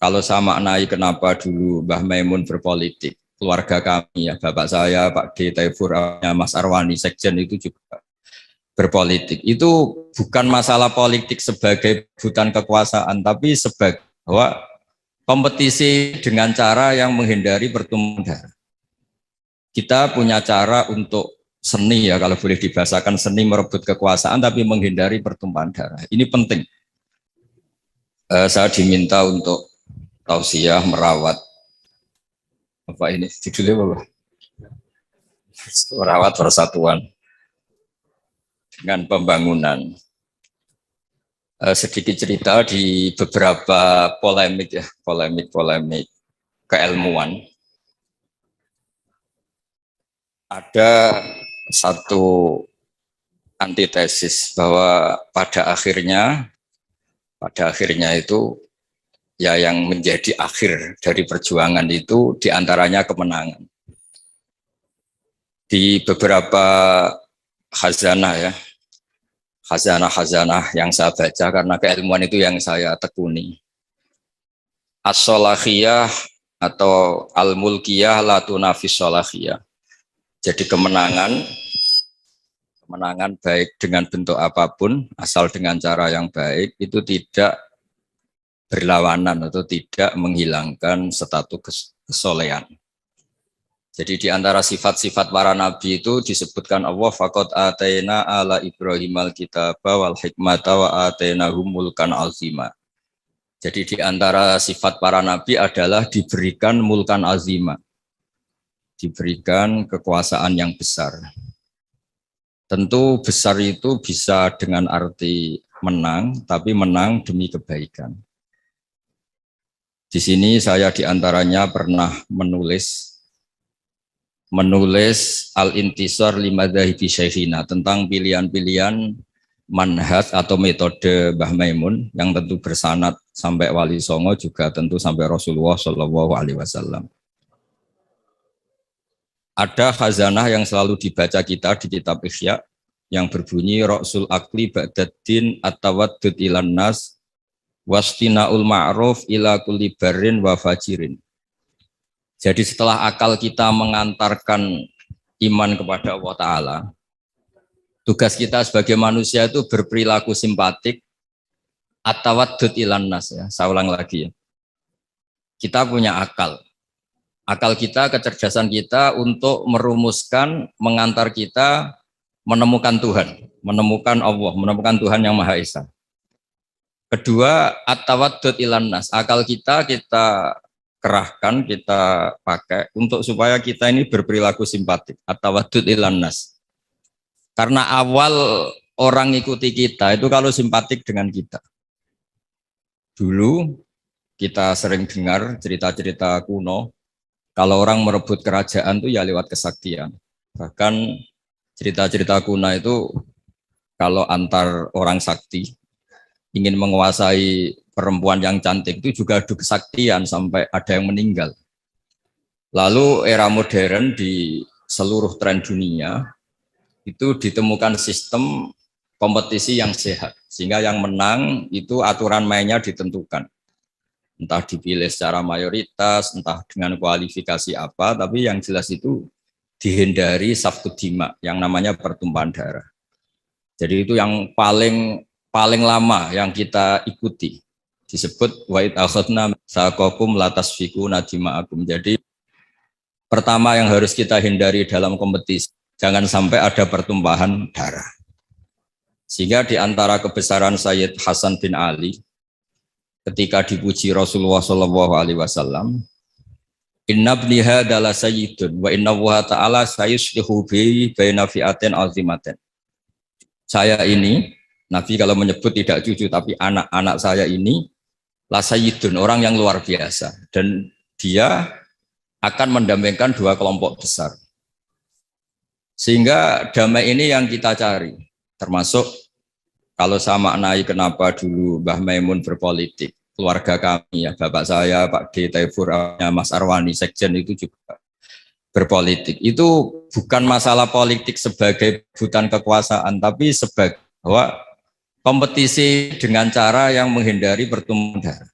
Kalau saya maknai kenapa dulu Mbah Maimun berpolitik, keluarga kami ya, bapak saya, Pak D. Taifur, Mas Arwani, Sekjen itu juga berpolitik. Itu bukan masalah politik sebagai rebutan kekuasaan, tapi sebagai bahwa kompetisi dengan cara yang menghindari pertumpahan darah. Kita punya cara untuk seni ya, kalau boleh dibahasakan seni merebut kekuasaan, tapi menghindari pertumpahan darah. Ini penting. Saya diminta untuk tausiah merawat apa ini judulnya apa? Merawat persatuan dengan pembangunan. Sedikit cerita di beberapa polemik ya, polemik keilmuan. Ada satu antitesis bahwa pada akhirnya itu ya yang menjadi akhir dari perjuangan itu diantaranya kemenangan. Di beberapa khazanah ya, khazanah yang saya baca karena keilmuan itu yang saya tekuni. As-solahiyah atau al-mulkiyah la tunafis solahiyah. Jadi kemenangan baik dengan bentuk apapun, asal dengan cara yang baik, itu tidak berlawanan atau tidak menghilangkan status kesolehan. Jadi di antara sifat-sifat para nabi itu disebutkan Allah faqad ataina ala Ibrahimal kitaba wal hikmata wa atainahum mulkan azima. Jadi di antara sifat para nabi adalah diberikan mulkan azima. Diberikan kekuasaan yang besar. Tentu besar itu bisa dengan arti menang, tapi menang demi kebaikan. Di sini saya diantaranya pernah menulis Al-Intisar Limadzahibi Syekhina tentang pilihan-pilihan manhaj atau metode Mbah Maimun yang tentu bersanad sampai Wali Songo juga tentu sampai Rasulullah Shallallahu Alaihi Wasallam. Ada khazanah yang selalu dibaca kita di kitab Ihya yang berbunyi Ra'sul Akli Ba'daddin At-Tawaddud ilan nas Wastinaul ma'ruf ila kulli barrin wa fajirin. Jadi setelah akal kita mengantarkan iman kepada Allah Ta'ala, tugas kita sebagai manusia itu berperilaku simpatik At-Tawaddud ilan nas ya. Saya ulang lagi ya. Kita punya akal. Akal kita, kecerdasan kita untuk merumuskan, mengantar kita menemukan Tuhan, menemukan Allah, menemukan Tuhan yang Maha Esa. Kedua, at-tawaddud ilan nas. Akal kita kerahkan, kita pakai untuk supaya kita ini berperilaku simpatik. At-tawaddud ilan nas. Karena awal orang ikuti kita itu kalau simpatik dengan kita. Dulu kita sering dengar cerita-cerita kuno, kalau orang merebut kerajaan itu ya lewat kesaktian. Bahkan cerita-cerita kuno itu kalau antar orang sakti ingin menguasai perempuan yang cantik itu juga adu kesaktian sampai ada yang meninggal. Lalu era modern di seluruh tren dunia itu ditemukan sistem kompetisi yang sehat. Sehingga yang menang itu aturan mainnya ditentukan. Entah dipilih secara mayoritas, entah dengan kualifikasi apa, tapi yang jelas itu dihindari safkud dima, yang namanya pertumpahan darah. Jadi itu yang paling lama yang kita ikuti. Disebut wa'id akhadna saqakum latasfiku nadima'akum. Jadi pertama yang harus kita hindari dalam kompetisi, jangan sampai ada pertumpahan darah. Sehingga di antara kebesaran Sayyid Hasan bin Ali, ketika dipuji Rasulullah Shallallahu Alaihi Wasallam, Inna bni hadalah sayyidun wa inna Allah Ta'ala sayuslihu bi baina fi'atin azimatin. Saya ini, Nabi kalau menyebut tidak cucu tapi anak-anak saya ini la sayyidun, orang yang luar biasa, dan dia akan mendampingkan dua kelompok besar. Sehingga damai ini yang kita cari, termasuk kalau saya maknai kenapa dulu Mbah Maimun berpolitik, keluarga kami ya, bapak saya, Pak D. Taifur, Mas Arwani, Sekjen itu juga berpolitik. Itu bukan masalah politik sebagai rebutan kekuasaan, tapi sebagai bahwa kompetisi dengan cara yang menghindari pertumpahan darah.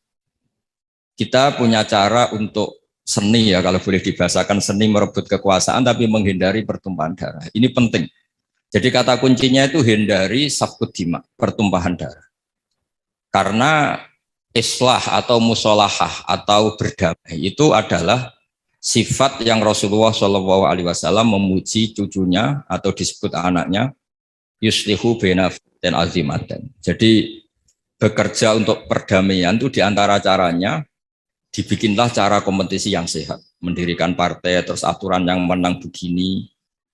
kita punya cara untuk seni ya, kalau boleh dibahasakan seni merebut kekuasaan tapi menghindari pertumpahan darah. Ini penting. Jadi kata kuncinya itu hindari safkut dima, pertumpahan darah. Karena islah atau musolahah atau berdamai itu adalah sifat yang Rasulullah SAW memuji cucunya atau disebut anaknya yuslihu bena dan azimaten. Jadi bekerja untuk perdamaian itu diantara caranya dibikinlah cara kompetisi yang sehat, mendirikan partai, terus aturan yang menang begini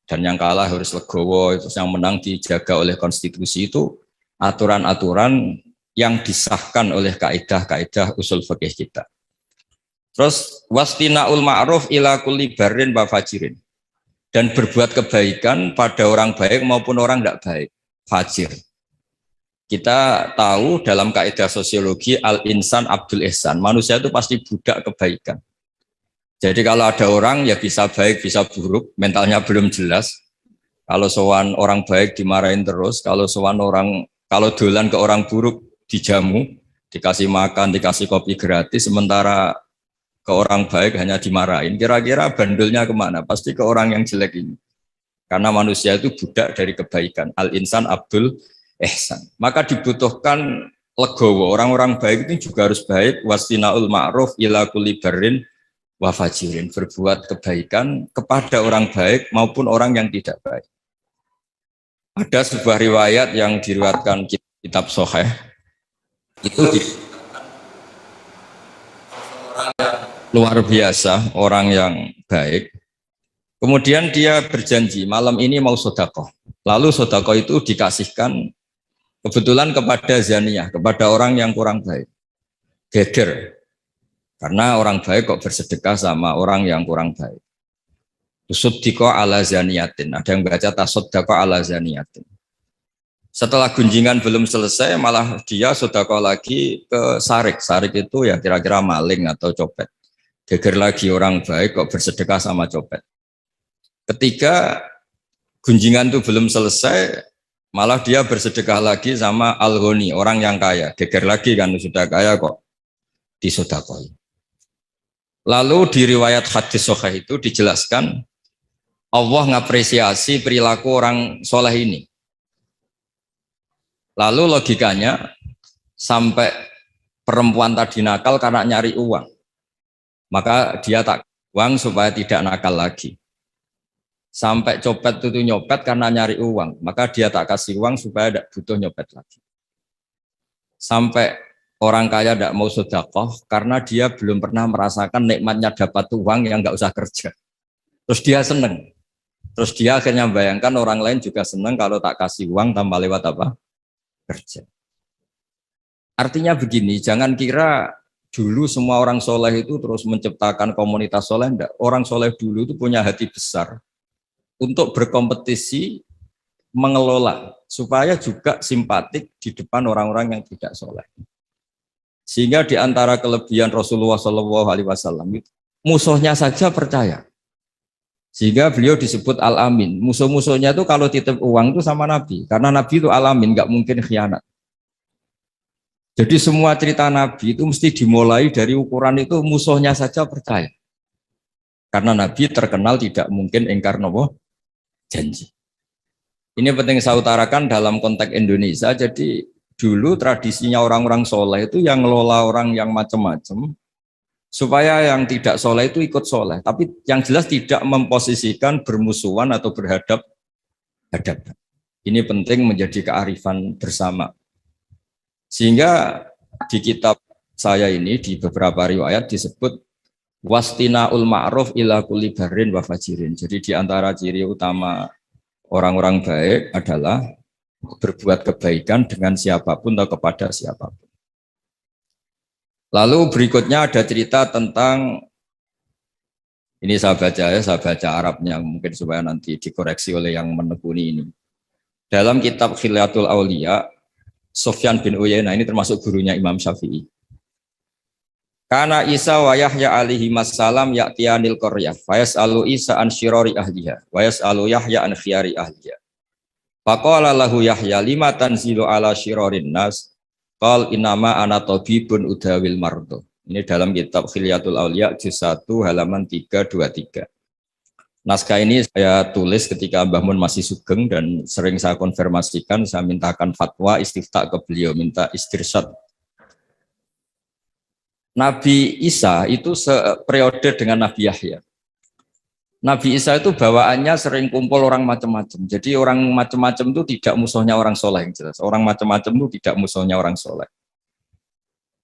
dan yang kalah harus legowo, terus yang menang dijaga oleh konstitusi, itu aturan-aturan yang disahkan oleh kaidah-kaidah usul fikih kita. Terus wastinaul ma'ruf ila kulli barrin wa fajirin, dan berbuat kebaikan pada orang baik maupun orang tidak baik, fajir. Kita tahu dalam kaidah sosiologi al-insan abdul ihsan, manusia itu pasti budak kebaikan. Jadi kalau ada orang ya bisa baik bisa buruk, mentalnya belum jelas. Kalau sowan orang baik dimarahin terus, kalau dolan ke orang buruk dijamu, dikasih makan, dikasih kopi gratis, sementara ke orang baik hanya dimarahin. Kira-kira bandulnya kemana? Pasti ke orang yang jelek ini. Karena manusia itu budak dari kebaikan. Al-insan abdul ihsan. Maka dibutuhkan legowo. Orang-orang baik itu juga harus baik. Wastinaul ma'ruf ila kulli barrin wa fajirin. Berbuat kebaikan kepada orang baik maupun orang yang tidak baik. Ada sebuah riwayat yang diriwayatkan kitab Sahih. Itu luar biasa, orang yang baik. Kemudian dia berjanji malam ini mau sedekah. Lalu sedekah itu dikasihkan kebetulan kepada zaniyah, kepada orang yang kurang baik. Geger. Karena orang baik kok bersedekah sama orang yang kurang baik. Tusuddiqa ala zaniyatin. Ada yang baca tasoddaqa ala zaniyatin. Setelah gunjingan belum selesai, malah dia sedekah lagi ke sarik. Sarik itu ya kira-kira maling atau copet. Geger lagi, orang baik kok bersedekah sama copet. Ketika gunjingan itu belum selesai, malah dia bersedekah lagi sama al-ghani, orang yang kaya. Geger lagi kan, sudah kaya kok disedekah. Lalu di riwayat hadis sahih itu dijelaskan Allah ngapresiasi perilaku orang soleh ini. Lalu logikanya sampai perempuan tadi nakal karena nyari uang, maka dia tak uang supaya tidak nakal lagi. Sampai copet itu nyopet karena nyari uang, maka dia tak kasih uang supaya tidak butuh nyopet lagi. Sampai orang kaya tidak mau sedekah karena dia belum pernah merasakan nikmatnya dapat uang yang nggak usah kerja. Terus dia seneng. Terus dia akhirnya membayangkan orang lain juga seneng kalau tak kasih uang tanpa lewat apa? Kerja. Artinya begini, jangan kira dulu semua orang soleh itu terus menciptakan komunitas soleh. Enggak. Orang soleh dulu itu punya hati besar untuk berkompetisi mengelola supaya juga simpatik di depan orang-orang yang tidak soleh. Sehingga di antara kelebihan Rasulullah SAW itu musuhnya saja percaya. Sehingga beliau disebut Al-Amin. Musuh-musuhnya itu kalau titip uang itu sama Nabi, karena Nabi itu Al-Amin, nggak mungkin khianat. Jadi semua cerita Nabi itu mesti dimulai dari ukuran itu musuhnya saja percaya. Karena Nabi terkenal tidak mungkin ingkar nopo janji. Ini penting saya utarakan dalam konteks Indonesia. Jadi dulu tradisinya orang-orang soleh itu yang ngelola orang yang macam-macam, supaya yang tidak soleh itu ikut soleh. Tapi yang jelas tidak memposisikan bermusuhan atau berhadap-hadapan. Ini penting menjadi kearifan bersama. Sehingga di kitab saya ini di beberapa riwayat disebut wastinaul ma'ruf ila kulli barrin wa fajirin. Jadi di antara ciri utama orang-orang baik adalah berbuat kebaikan dengan siapapun atau kepada siapapun. Lalu berikutnya ada cerita tentang, ini saya baca Arabnya mungkin supaya nanti dikoreksi oleh yang menekuni ini. Dalam kitab Khilyatul Auliya, Sufyan bin Uyainah ini termasuk gurunya Imam Syafi'i. Kana Isa wa Yahya alaihi wassalam ya'tiyanil qaryah fa yas'alu Isa an syirari ahliha wa yas'alu Yahya an khiyari ahliha. Faqala lahu Yahya lima tanzilu ala syirarin nas qal innama ana tabibun udawil mardo. Ini dalam kitab Khilyatul Auliya juz 1 halaman 323. Naskah ini saya tulis ketika Mbah Mun masih sugeng dan sering saya konfirmasikan, saya mintakan fatwa istifta ke beliau, minta istirsyad. Nabi Isa itu seperiode dengan Nabi Yahya. Nabi Isa itu bawaannya sering kumpul orang macam-macam. Jadi orang macam-macam itu tidak musuhnya orang soleh yang jelas. Orang macam-macam itu tidak musuhnya orang soleh.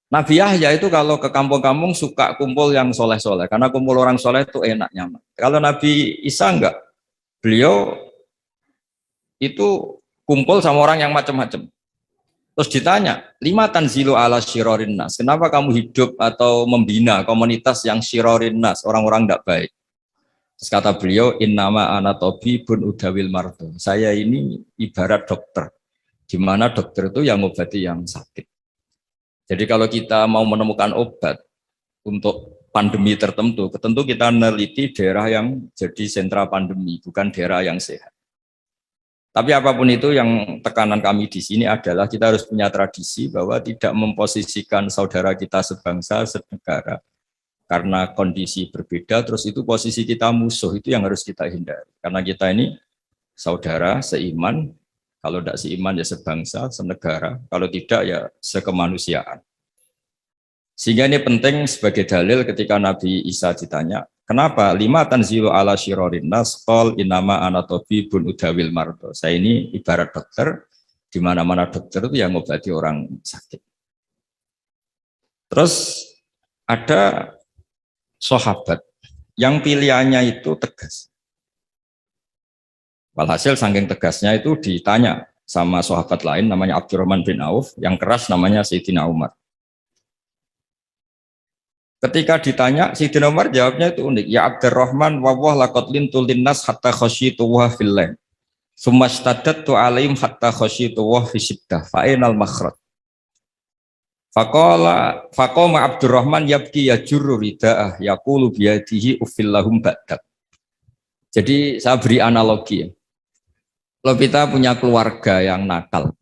Nabi Yahya itu kalau ke kampung-kampung suka kumpul yang soleh-soleh. Karena kumpul orang soleh itu enak, nyaman. Kalau Nabi Isa enggak. Beliau itu kumpul sama orang yang macam-macam. Terus ditanya, lima tanzilu ala syirorin nas. Kenapa kamu hidup atau membina komunitas yang syirorin nas, orang-orang tidak baik? Terus kata beliau, innama ana tabibun udawil mardo. Saya ini ibarat dokter, di mana dokter itu yang ngobati yang sakit. Jadi kalau kita mau menemukan obat untuk pandemi tertentu, tentu kita meneliti daerah yang jadi sentra pandemi, bukan daerah yang sehat. Tapi apapun itu, yang tekanan kami di sini adalah kita harus punya tradisi bahwa tidak memposisikan saudara kita sebangsa, senegara. Karena kondisi berbeda, terus itu posisi kita musuh, itu yang harus kita hindari. Karena kita ini saudara, seiman, kalau tidak seiman ya sebangsa, senegara, kalau tidak ya sekemanusiaan. Sehingga ini penting sebagai dalil ketika Nabi Isa ditanya, kenapa lima tanzilu ala syirorin nas qol inama ana tabibun udawil mardo. Saya ini ibarat dokter, di mana-mana dokter itu yang ngobati orang sakit. Terus ada sahabat yang pilihannya itu tegas. Walhasil saking tegasnya itu ditanya sama sahabat lain namanya Abdurrahman bin Auf, yang keras namanya Sayyidina Umar. Ketika ditanya, Sayyidina Umar jawabnya itu unik. Ya Abdurrahman, wawah laqad lintul linnas hatta khasyitu wa fillah. Summa staddattu alaihim hatta khasyitu wa fi syiddah. Fa'inal makhraj. Faqama Abdurrahman yabki yajurru rida'ah yaqulu biyadihi uffillahum ba'dak. Jadi saya beri analogi ya. Kalau kita punya keluarga yang nakal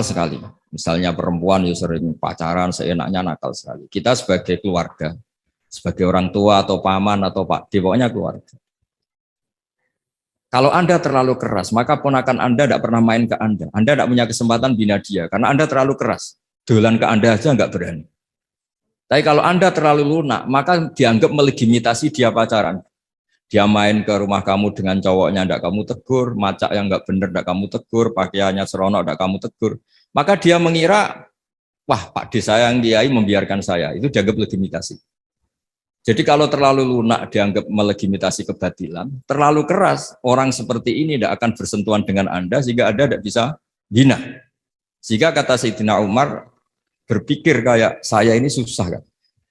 sekali. Misalnya perempuan yang sering pacaran seenaknya, nakal sekali. Kita sebagai keluarga, sebagai orang tua atau paman atau pak, pokoknya keluarga. Kalau Anda terlalu keras, maka ponakan Anda tidak pernah main ke Anda. Anda tidak punya kesempatan bina dia, karena Anda terlalu keras. Dolan ke Anda aja nggak berani. Tapi kalau Anda terlalu lunak, maka dianggap melegitimasi dia pacaran. Dia main ke rumah kamu dengan cowoknya, tidak kamu tegur, macak yang nggak benar, tidak kamu tegur, pakaiannya seronok, tidak kamu tegur. Maka dia mengira, wah Pak D saya yang kiai membiarkan saya, itu dianggap legitimasi. Jadi kalau terlalu lunak dianggap melegitimasi kebatilan, terlalu keras, orang seperti ini tidak akan bersentuhan dengan Anda, sehingga Anda tidak bisa bina. Sehingga kata Sayyidina Umar, berpikir kayak saya ini susah kan.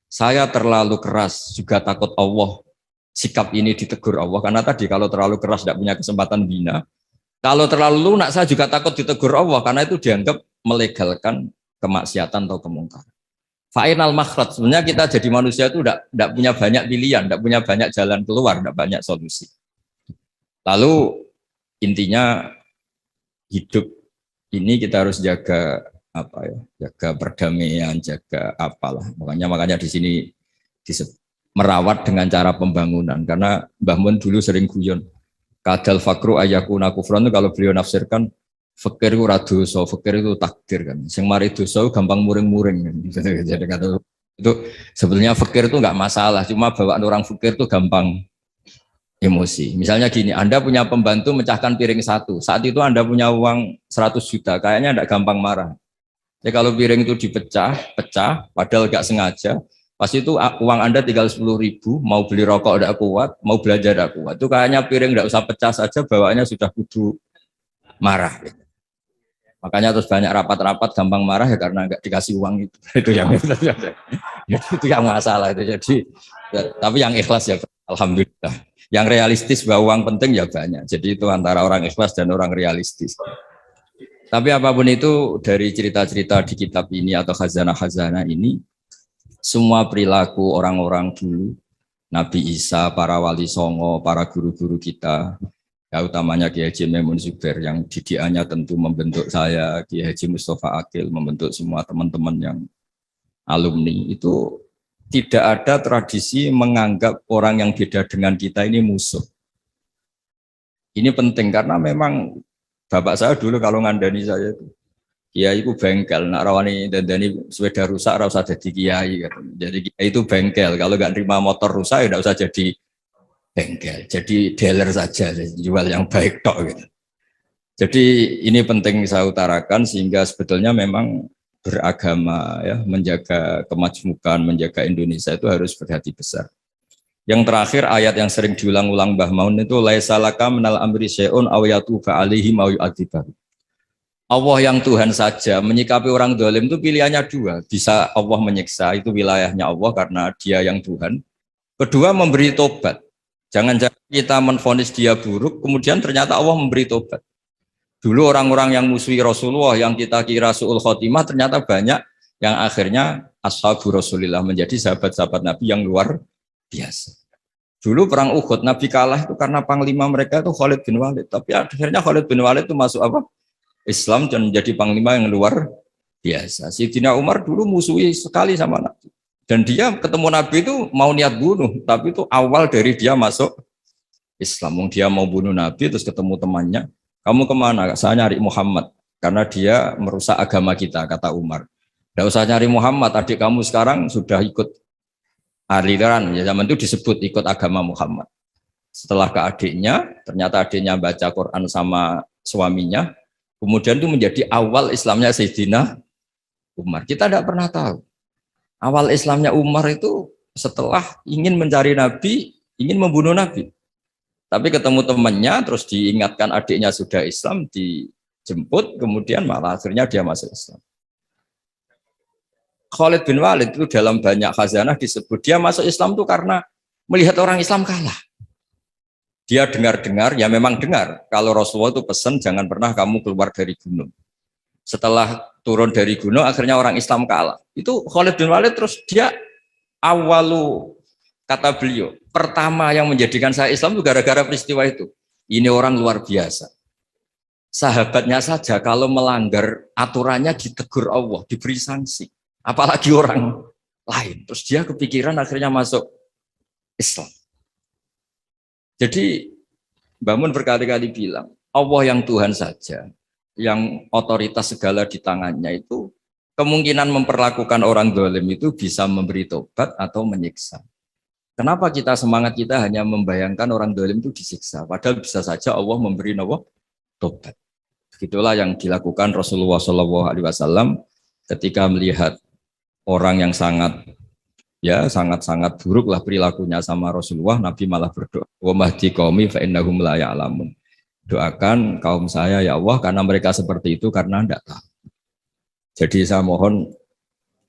Saya terlalu keras, juga takut Allah. Sikap ini ditegur Allah, karena tadi kalau terlalu keras tidak punya kesempatan bina. Kalau terlalu lunak saya juga takut ditegur Allah, karena itu dianggap melegalkan kemaksiatan atau kemungkaran. Fa'inal makhraj, sebenarnya kita jadi manusia itu tidak punya banyak pilihan, tidak punya banyak jalan keluar, tidak banyak solusi. Lalu intinya hidup ini kita harus jaga apa ya, jaga perdamaian, jaga apalah. Makanya di sini merawat dengan cara pembangunan, karena Mbah Mun dulu sering guyon. Kadal fakru ayakuna kufran itu kalau beliau nafsirkan fakir itu radoso, fakir itu takdir kan. Sing mari dosa gampang muring-muring kan. Jadi kata itu sebenarnya fakir itu enggak masalah, cuma bawaan orang fakir itu gampang emosi. Misalnya gini, Anda punya pembantu mecahkan piring satu, saat itu Anda punya uang 100 juta, kayaknya enggak gampang marah. Jadi kalau piring itu pecah, padahal enggak sengaja, pas itu uang Anda tinggal 10.000, mau beli rokok tidak kuat, mau belanja tidak kuat. Itu kayaknya piring tidak usah pecah saja, bawaannya sudah kudu marah. Makanya terus banyak rapat-rapat gampang marah ya karena nggak dikasih uang itu. Itu yang masalah itu. Jadi, tapi yang ikhlas ya, alhamdulillah. Yang realistis bahwa uang penting ya banyak. Jadi itu antara orang ikhlas dan orang realistis. Tapi apapun itu dari cerita-cerita di kitab ini atau khazanah-khazanah ini, semua perilaku orang-orang dulu, Nabi Isa, para wali songo, para guru-guru kita, ya utamanya Kiai Haji Maimun Zubair yang didikannya tentu membentuk saya, Kiai Haji Mustafa Akil membentuk semua teman-teman yang alumni itu tidak ada tradisi menganggap orang yang beda dengan kita ini musuh. Ini penting karena memang bapak saya dulu kalau ngandani saya itu kiai itu bengkel, nak rawani dandani sepeda rusak ora usah jadi kiai gitu. Jadi kiai itu bengkel, kalau nggak terima motor rusak ya nggak usah jadi bengkel, jadi dealer saja, jual yang baik tok gitu. Jadi ini penting saya utarakan sehingga sebetulnya memang beragama ya, menjaga kemajmukan, menjaga Indonesia itu harus berhati besar. Yang terakhir ayat yang sering diulang-ulang Mbah Maun itu laisa laka minal amri syai'un aw yatuba alaihim aw yu'adzibahu. Allah yang Tuhan saja menyikapi orang dolim itu pilihannya dua, bisa Allah menyiksa itu wilayahnya Allah karena dia yang Tuhan. Kedua memberi tobat. Jangan-jangan kita menvonis dia buruk kemudian ternyata Allah memberi tobat. Dulu orang-orang yang musuhi Rasulullah yang kita kira su'ul khotimah ternyata banyak yang akhirnya ashabu Rasulillah menjadi sahabat-sahabat Nabi yang luar biasa. Dulu perang Uhud Nabi kalah itu karena panglima mereka itu Khalid bin Walid, tapi akhirnya Khalid bin Walid itu masuk apa? Islam dan menjadi panglima yang luar biasa. Sayyidina Umar dulu musuhi sekali sama Nabi. Dan dia ketemu Nabi itu mau niat bunuh, tapi itu awal dari dia masuk Islam. Dia mau bunuh Nabi terus ketemu temannya. Kamu kemana? Saya nyari Muhammad. Karena dia merusak agama kita, kata Umar. Tidak usah nyari Muhammad, adik kamu sekarang sudah ikut aliran. Ya, zaman itu disebut ikut agama Muhammad. Setelah ke adiknya, ternyata adiknya baca Quran sama suaminya. Kemudian itu menjadi awal Islamnya Sayyidina Umar. Kita tidak pernah tahu. Awal Islamnya Umar itu setelah ingin mencari Nabi, ingin membunuh Nabi. Tapi ketemu temannya, terus diingatkan adiknya sudah Islam, dijemput, kemudian malah akhirnya dia masuk Islam. Khalid bin Walid itu dalam banyak khazanah disebut, dia masuk Islam itu karena melihat orang Islam kalah. Dia dengar-dengar, ya memang dengar, kalau Rasulullah itu pesan, jangan pernah kamu keluar dari gunung. Setelah turun dari gunung, akhirnya orang Islam kalah. Itu Khalid bin Walid, terus dia awalu, kata beliau, pertama yang menjadikan saya Islam itu gara-gara peristiwa itu. Ini orang luar biasa. Sahabatnya saja kalau melanggar aturannya ditegur Allah, diberi sanksi. Apalagi orang lain. Terus dia kepikiran akhirnya masuk Islam. Jadi Mbah Mun berkali-kali bilang, Allah yang Tuhan saja, yang otoritas segala di tangannya itu, kemungkinan memperlakukan orang zalim itu bisa memberi tobat atau menyiksa. Kenapa kita semangat kita hanya membayangkan orang zalim itu disiksa, padahal bisa saja Allah memberi tobat. Begitulah yang dilakukan Rasulullah SAW ketika melihat orang yang sangat buruk lah perilakunya sama Rasulullah. Nabi malah berdoa, wa mahdi qaumi fa innahum la ya'lamun. Doakan kaum saya ya Allah karena mereka seperti itu karena tidak tahu. Jadi saya mohon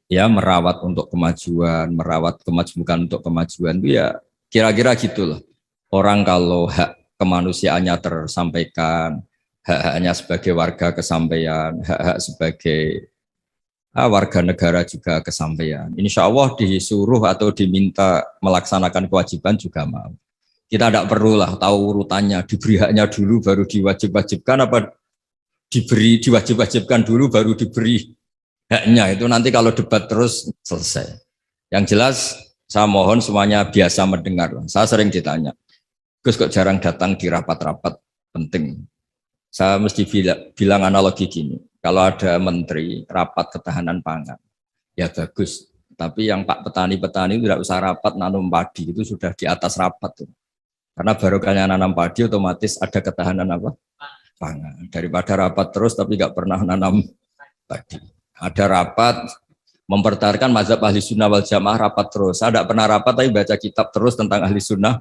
ya merawat untuk kemajuan, merawat kemajmukan untuk kemajuan itu ya kira-kira gitulah. Orang kalau hak kemanusiaannya tersampaikan, hak-haknya sebagai warga kesampaian, hak-hak sebagai warga negara juga kesampaian. Insya Allah disuruh atau diminta melaksanakan kewajiban juga mau. Kita tidak perlulah tahu urutannya, diberi haknya dulu baru diwajib-wajibkan apa diwajib-wajibkan dulu baru diberi haknya. Itu nanti kalau debat terus selesai. Yang jelas saya mohon semuanya biasa mendengar. Saya sering ditanya, Gus kok jarang datang di rapat-rapat penting. Saya mesti bilang analogi gini, kalau ada menteri rapat ketahanan pangan, ya bagus. Tapi yang Pak petani-petani tidak usah rapat nanam padi, itu sudah di atas rapat tuh. Karena barokahnya nanam padi otomatis ada ketahanan apa? Pangan. Daripada rapat terus tapi nggak pernah nanam padi. Ada rapat mempertahankan mazhab ahli sunnah wal jamaah rapat terus. Saya tidak pernah rapat tapi baca kitab terus tentang ahli sunnah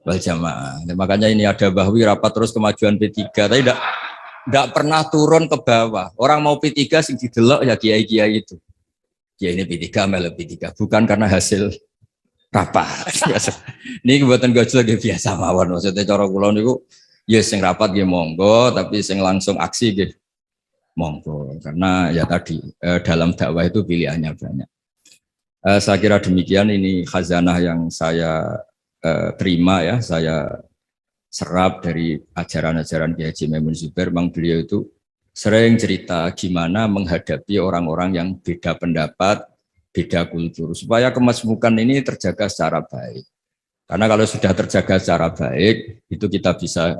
wal jamaah. Nah, makanya ini ada bahwi rapat terus kemajuan P3. Tapi tidak pernah turun ke bawah. Orang mau P3 sing didelok ya kiai-kiai itu. Kiai ini P3 melu P3 bukan karena hasil rapat. Ini kebuatan gajul lagi biasa mawon. Maksudnya cara kula niku ya sing rapat nggih monggo, tapi sing langsung aksi nggih monggo. Karena ya tadi dalam dakwah itu pilihannya banyak. Saya kira demikian, ini khazanah yang saya terima ya, saya serap dari ajaran-ajaran Kiai Haji Maimun Zubair. Memang beliau itu sering cerita gimana menghadapi orang-orang yang beda pendapat, beda kultur, supaya kemasmukan ini terjaga secara baik. Karena kalau sudah terjaga secara baik, itu kita bisa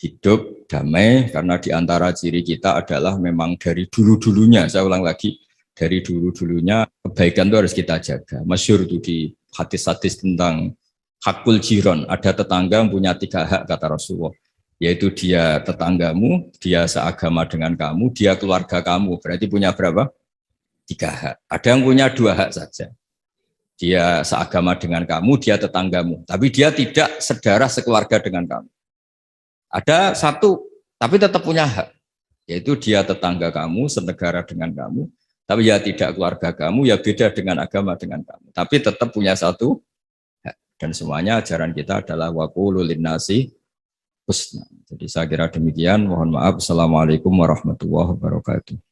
hidup damai, karena di antara ciri kita adalah memang dari dulu-dulunya, saya ulang lagi, dari dulu-dulunya kebaikan itu harus kita jaga. Masyhur itu di hadis-hadis tentang hakul jiron, ada tetangga yang punya 3 hak kata Rasulullah, yaitu dia tetanggamu, dia seagama dengan kamu, dia keluarga kamu, berarti punya berapa? 3 hak. Ada yang punya 2 hak saja. Dia seagama dengan kamu, dia tetanggamu, tapi dia tidak sedarah sekeluarga dengan kamu. Ada 1, tapi tetap punya hak, yaitu dia tetangga kamu, senegara dengan kamu, tapi ya tidak keluarga kamu, ya beda dengan agama dengan kamu, tapi tetap punya 1 hak. Dan semuanya ajaran kita adalah waqulu linnasi husna. Jadi saya kira demikian, mohon maaf. Assalamualaikum warahmatullahi wabarakatuh.